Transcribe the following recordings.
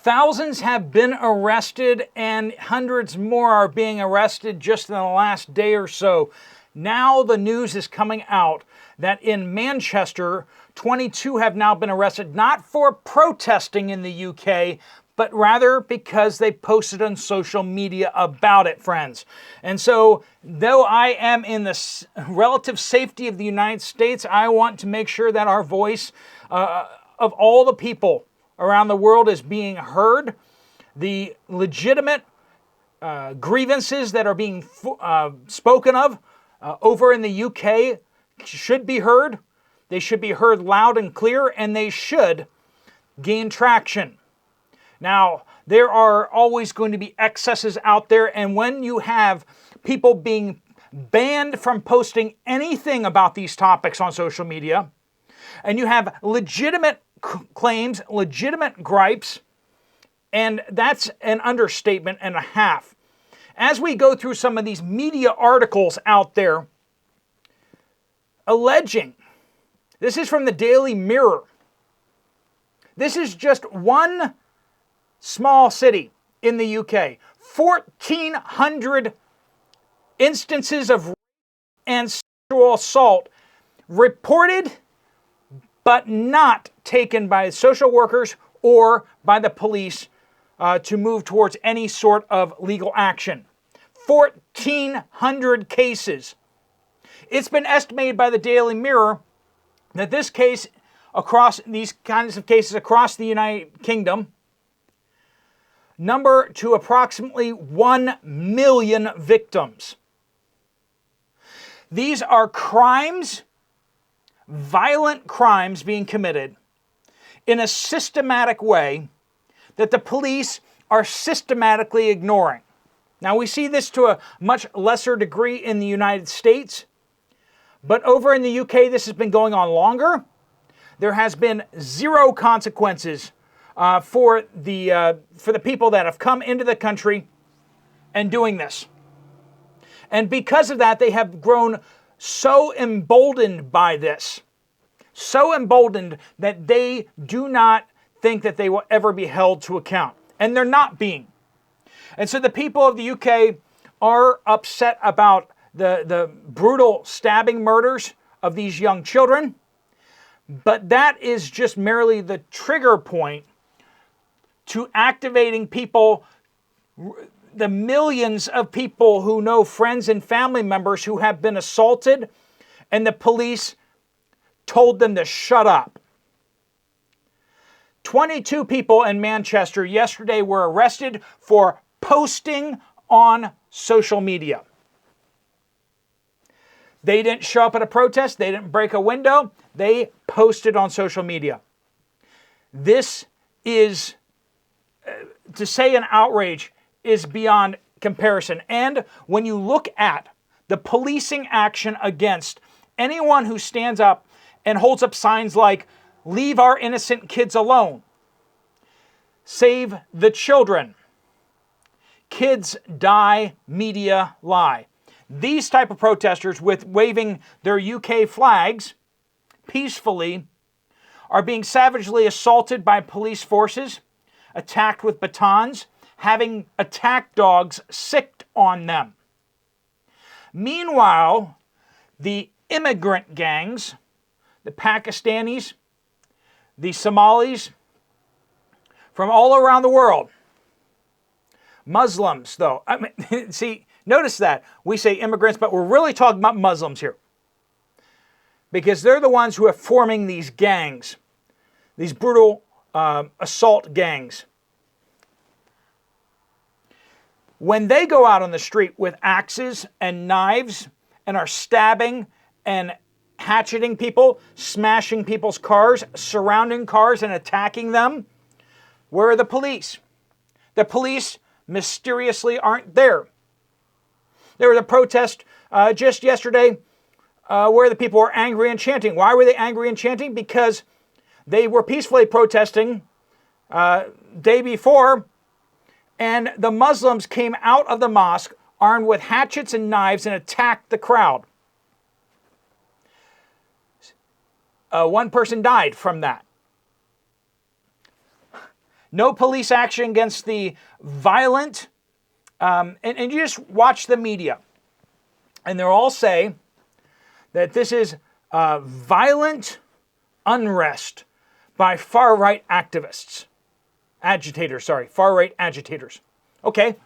Thousands have been arrested and hundreds more are being arrested just in the last day or so. Now the news is coming out that in Manchester, 22 have now been arrested, not for protesting in the UK, but rather because they posted on social media about it, friends. And so, though I am in the relative safety of the United States, I want to make sure that our voice of all the people around the world is being heard. The legitimate grievances that are being spoken of over in the UK should be heard. They should be heard loud and clear, and they should gain traction. Now, there are always going to be excesses out there, and when you have people being banned from posting anything about these topics on social media, and you have legitimate claims, legitimate gripes, and that's an understatement and a half. As we go through some of these media articles out there alleging, this is from the Daily Mirror, this is just one small city in the UK, 1,400 instances of rape and sexual assault reported but not taken by social workers or by the police to move towards any sort of legal action. 1,400 cases. It's been estimated by the Daily Mirror that this case across these kinds of cases across the United Kingdom number to approximately 1 million victims. These are crimes, violent crimes being committed in a systematic way that the police are systematically ignoring. Now, we see this to a much lesser degree in the United States, but over in the UK, this has been going on longer. There has been zero consequences for the people that have come into the country and doing this. And because of that, they have grown so emboldened by this, so emboldened that they do not think that they will ever be held to account. And they're not being. And so the people of the UK are upset about the brutal stabbing murders of these young children. But that is just merely the trigger point to activating people, the millions of people who know friends and family members who have been assaulted, and the police told them to shut up. 22 people in Manchester yesterday were arrested for posting on social media. They didn't show up at a protest. They didn't break a window. They posted on social media. This is, to say an outrage, is beyond comparison. And when you look at the policing action against anyone who stands up and holds up signs like, "Leave our innocent kids alone," "Save the children," "Kids die, media lie," these type of protesters with waving their UK flags peacefully are being savagely assaulted by police forces, attacked with batons, having attack dogs sicked on them. Meanwhile, the immigrant gangs, the Pakistanis, the Somalis, from all around the world, Muslims though, see, notice that we say immigrants, but we're really talking about Muslims here. Because they're the ones who are forming these gangs, these brutal assault gangs. When they go out on the street with axes and knives and are stabbing and hatcheting people, smashing people's cars, surrounding cars and attacking them, where are the police? The police mysteriously aren't there. There was a protest just yesterday where the people were angry and chanting. Why were they angry and chanting? Because they were peacefully protesting day before, and the Muslims came out of the mosque armed with hatchets and knives and attacked the crowd. One person died from that. No police action against the violent. And you just watch the media. And they'll all say that this is violent unrest by far-right agitators. Far-right agitators. Okay,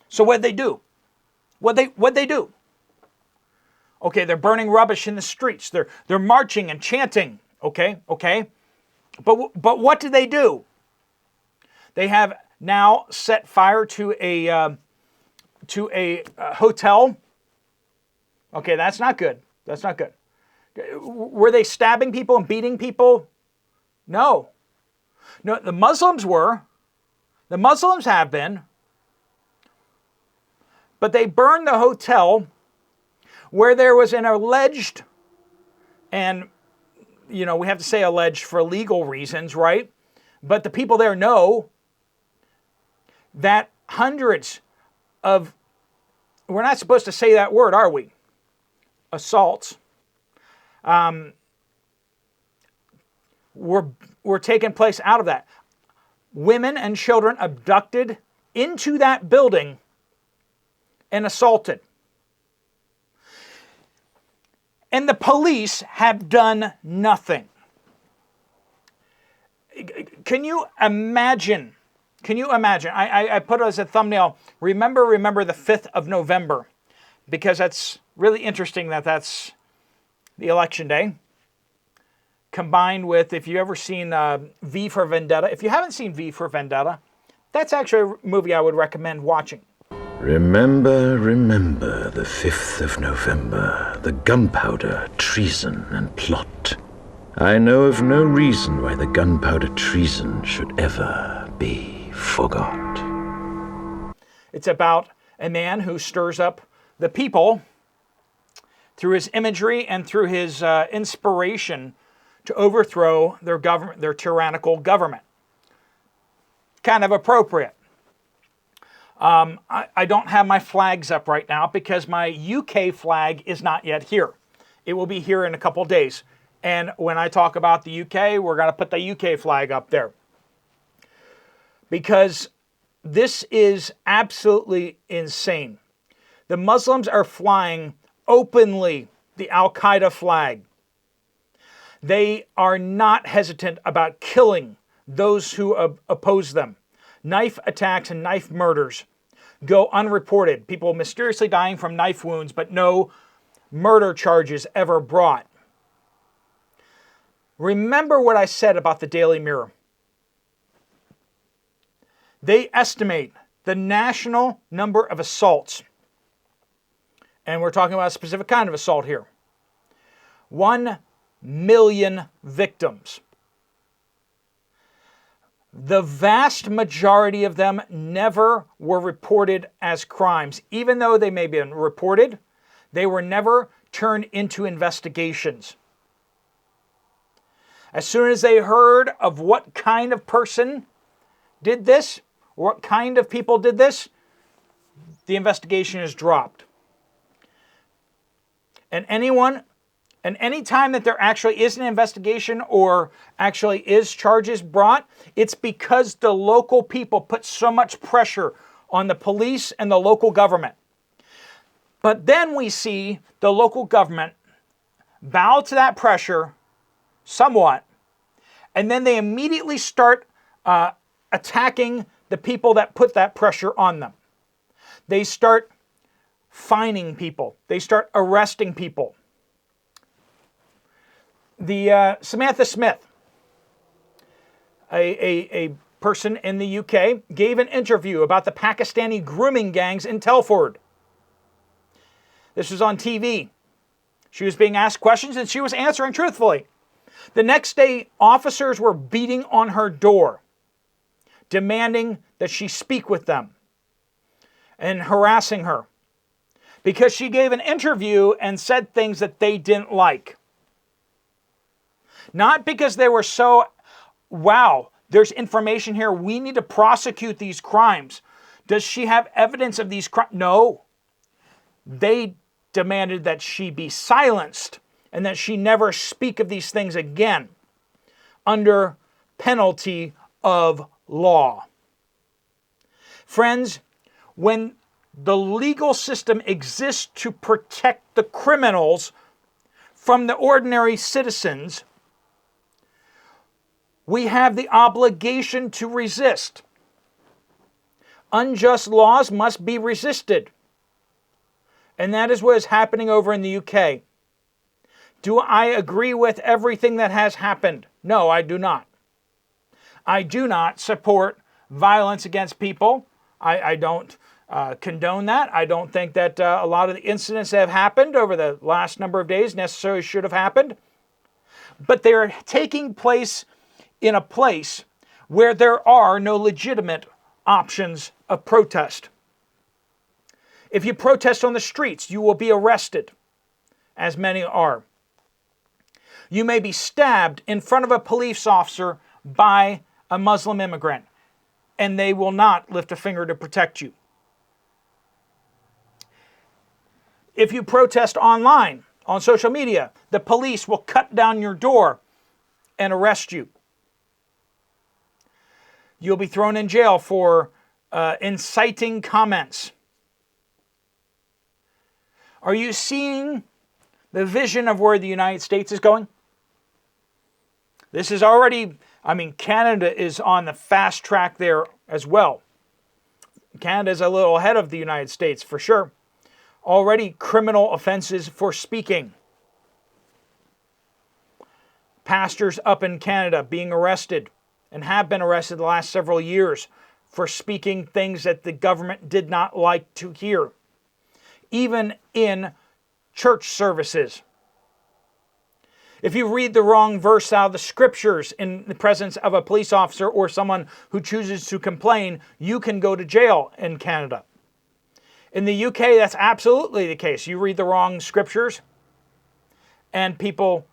so what'd they do? What'd they do? Okay, they're burning rubbish in the streets. They're marching and chanting. Okay. But what did they do? They have now set fire to a hotel. Okay, that's not good. That's not good. Were they stabbing people and beating people? No. No, the Muslims were. The Muslims have been. But they burned the hotel where there was an alleged, and, you know, we have to say alleged for legal reasons, right? But the people there know that hundreds of, we're not supposed to say that word, are we? Assaults were taking place out of that. Women and children abducted into that building and assaulted. And the police have done nothing. Can you imagine? I put it as a thumbnail. Remember the 5th of November. Because that's really interesting that that's the election day. Combined with, if you've ever seen V for Vendetta. If you haven't seen V for Vendetta, that's actually a movie I would recommend watching. Remember the 5th of November, the gunpowder, treason, and plot. I know of no reason why the gunpowder treason should ever be forgot. It's about a man who stirs up the people through his imagery and through his inspiration to overthrow their government, their tyrannical government. Kind of appropriate. I don't have my flags up right now because my UK flag is not yet here. It will be here in a couple days. And when I talk about the UK, we're going to put the UK flag up there. Because this is absolutely insane. The Muslims are flying openly the Al-Qaeda flag. They are not hesitant about killing those who oppose them. Knife attacks and knife murders go unreported. People mysteriously dying from knife wounds, but no murder charges ever brought. Remember what I said about the Daily Mirror. They estimate the national number of assaults, and we're talking about a specific kind of assault here, 1 million victims. The vast majority of them never were reported as crimes. Even though they may have been reported, they were never turned into investigations. As soon as they heard of what kind of person did this, what kind of people did this, the investigation is dropped. And any time that there actually is an investigation or actually is charges brought, it's because the local people put so much pressure on the police and the local government. But then we see the local government bow to that pressure somewhat, and then they immediately start attacking the people that put that pressure on them. They start fining people. They start arresting people. The Samantha Smith, a person in the UK, gave an interview about the Pakistani grooming gangs in Telford. This was on TV. She was being asked questions and she was answering truthfully. The next day, officers were beating on her door, demanding that she speak with them and harassing her because she gave an interview and said things that they didn't like. Not because they were so, wow, there's information here, we need to prosecute these crimes. Does she have evidence of these crimes? No. They demanded that she be silenced and that she never speak of these things again under penalty of law. Friends, when the legal system exists to protect the criminals from the ordinary citizens, we have the obligation to resist. Unjust laws must be resisted. And that is what is happening over in the UK. Do I agree with everything that has happened? No, I do not. I do not support violence against people. I don't condone that. I don't think that a lot of the incidents that have happened over the last number of days necessarily should have happened. But they are taking place in a place where there are no legitimate options of protest. If you protest on the streets, you will be arrested, as many are. You may be stabbed in front of a police officer by a Muslim immigrant, and they will not lift a finger to protect you. If you protest online, on social media, the police will cut down your door and arrest you. You'll be thrown in jail for inciting comments. Are you seeing the vision of where the United States is going? This is already, Canada is on the fast track there as well. Canada is a little ahead of the United States for sure. Already criminal offenses for speaking. Pastors up in Canada being arrested and have been arrested the last several years for speaking things that the government did not like to hear. Even in church services. If you read the wrong verse out of the scriptures in the presence of a police officer or someone who chooses to complain, you can go to jail in Canada. In the UK, that's absolutely the case. You read the wrong scriptures and people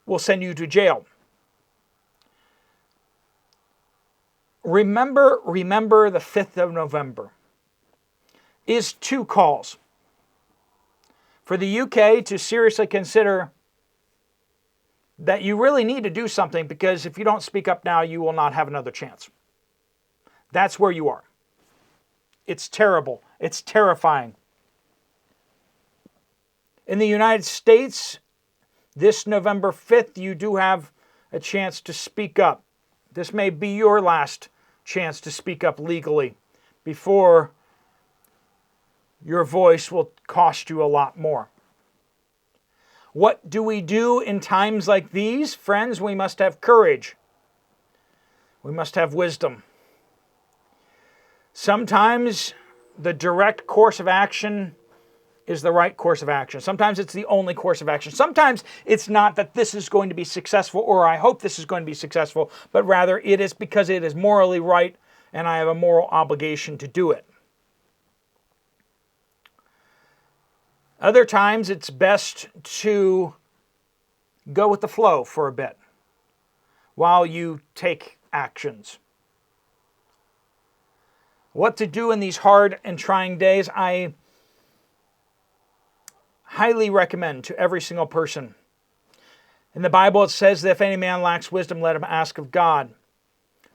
will send you to jail. Remember the 5th of November is two calls for the UK to seriously consider that you really need to do something, because if you don't speak up now, you will not have another chance. That's where you are. It's terrible. It's terrifying. In the United States, this November 5th, you do have a chance to speak up. This may be your last chance to speak up legally before your voice will cost you a lot more. What do we do in times like these? Friends, we must have courage. We must have wisdom. Sometimes the direct course of action is the right course of action. Sometimes it's the only course of action. Sometimes it's not that this is going to be successful or I hope this is going to be successful, but rather it is because it is morally right and I have a moral obligation to do it. Other times it's best to go with the flow for a bit while you take actions. What to do in these hard and trying days, I highly recommend to every single person. In the Bible it says that if any man lacks wisdom, let him ask of God,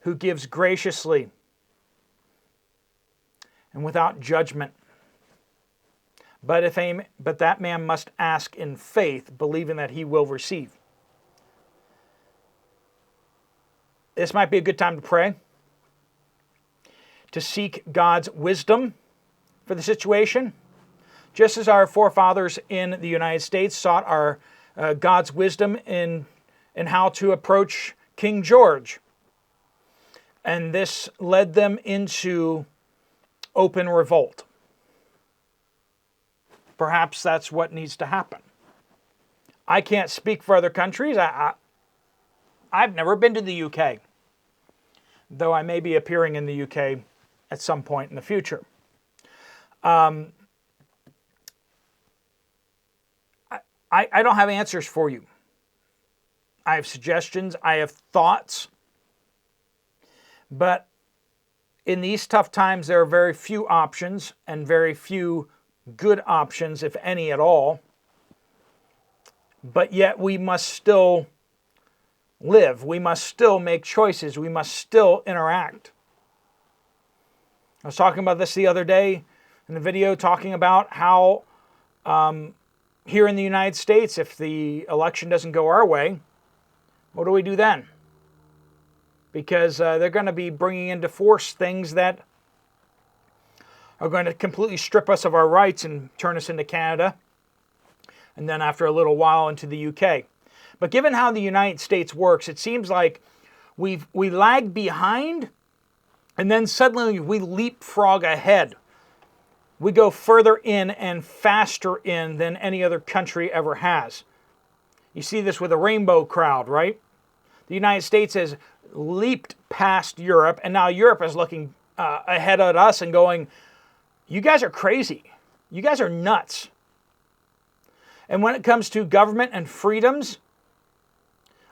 who gives graciously and without judgment. But that man must ask in faith, believing that he will receive. This might be a good time to pray, to seek God's wisdom for the situation, just as our forefathers in the United States sought our God's wisdom in how to approach King George. And this led them into open revolt. Perhaps that's what needs to happen. I can't speak for other countries. I've never been to the UK, though I may be appearing in the UK at some point in the future. I don't have answers for you. I have suggestions. I have thoughts. But in these tough times, there are very few options and very few good options, if any at all. But yet we must still live. We must still make choices. We must still interact. I was talking about this the other day in the video, talking about how here in the United States, if the election doesn't go our way, what do we do then? Because they're going to be bringing into force things that are going to completely strip us of our rights and turn us into Canada, and then after a little while into the UK. But given how the United States works, it seems like we lag behind, and then suddenly we leapfrog ahead. We go further in and faster in than any other country ever has. You see this with the rainbow crowd, right? The United States has leaped past Europe, and now Europe is looking ahead at us and going, you guys are crazy. You guys are nuts. And when it comes to government and freedoms,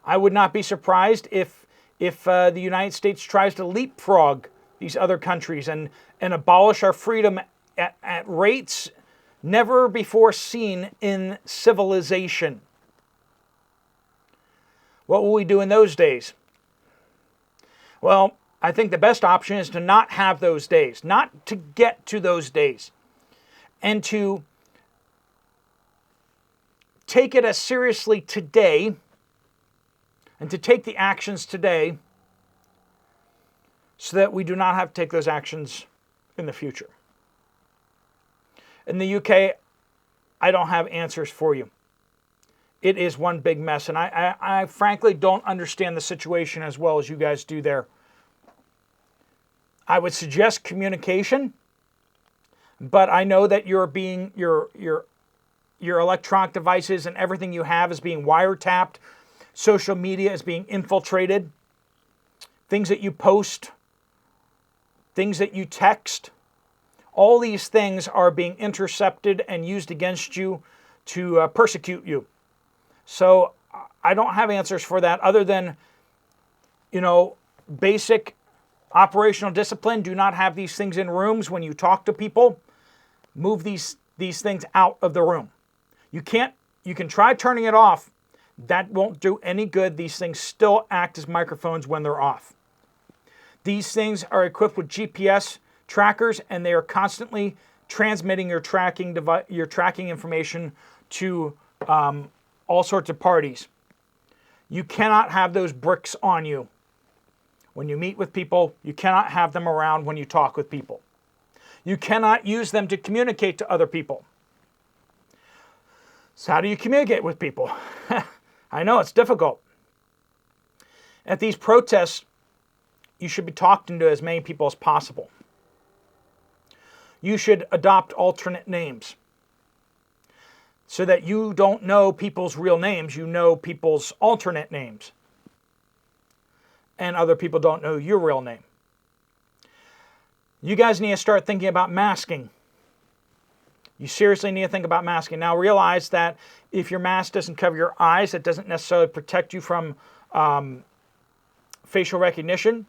I would not be surprised if the United States tries to leapfrog these other countries and abolish our freedom at rates never before seen in civilization. What will we do in those days? Well, I think the best option is to not have those days, not to get to those days, and to take it as seriously today, and to take the actions today so that we do not have to take those actions in the future. In the UK, I don't have answers for you. It is one big mess, and I frankly don't understand the situation as well as you guys do there. I would suggest communication, but I know that your electronic devices and everything you have is being wiretapped. Social media is being infiltrated. Things that you post, things that you text, all these things are being intercepted and used against you to persecute you. So I don't have answers for that other than, basic operational discipline. Do not have these things in rooms when you talk to people. Move these things out of the room. You can try turning it off. That won't do any good. These things still act as microphones when they're off. These things are equipped with GPS trackers, and they are constantly transmitting your tracking information to all sorts of parties. You cannot have those Brics on you when you meet with people. You cannot have them around when you talk with people. You cannot use them to communicate to other people. So how do you communicate with people? I know it's difficult. At these protests, you should be talking to as many people as possible. You should adopt alternate names so that you don't know people's real names, you know people's alternate names. And other people don't know your real name. You guys need to start thinking about masking. You seriously need to think about masking. Now realize that if your mask doesn't cover your eyes, it doesn't necessarily protect you from facial recognition.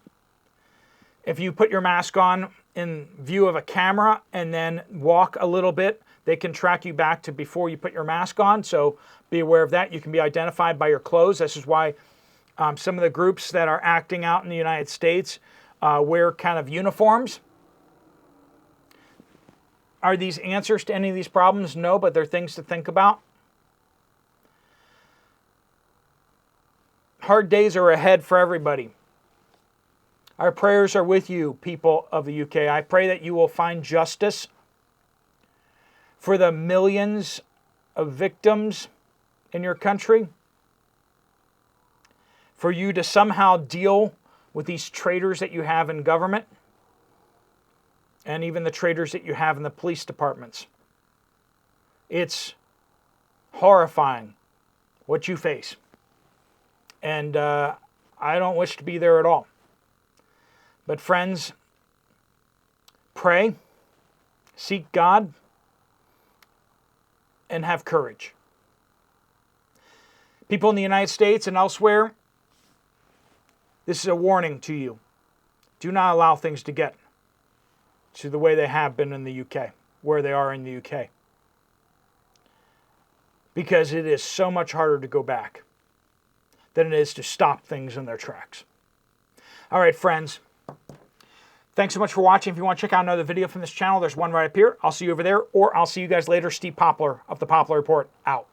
If you put your mask on in view of a camera and then walk a little bit, they can track you back to before you put your mask on. So be aware of that. You can be identified by your clothes. This is why some of the groups that are acting out in the United States wear kind of uniforms. Are these answers to any of these problems? No, but they're things to think about. Hard days are ahead for everybody. Our prayers are with you, people of the UK. I pray that you will find justice for the millions of victims in your country. For you to somehow deal with these traitors that you have in government, and even the traitors that you have in the police departments. It's horrifying what you face. And I don't wish to be there at all. But friends, pray, seek God, and have courage. People in the United States and elsewhere, this is a warning to you. Do not allow things to get to the way they have been in the UK, where they are in the UK. Because it is so much harder to go back. than it is to stop things in their tracks. All right, friends. Thanks so much for watching. If you want to check out another video from this channel, there's one right up here. I'll see you over there, or I'll see you guys later. Steve Poplar of the Poplar Report, out.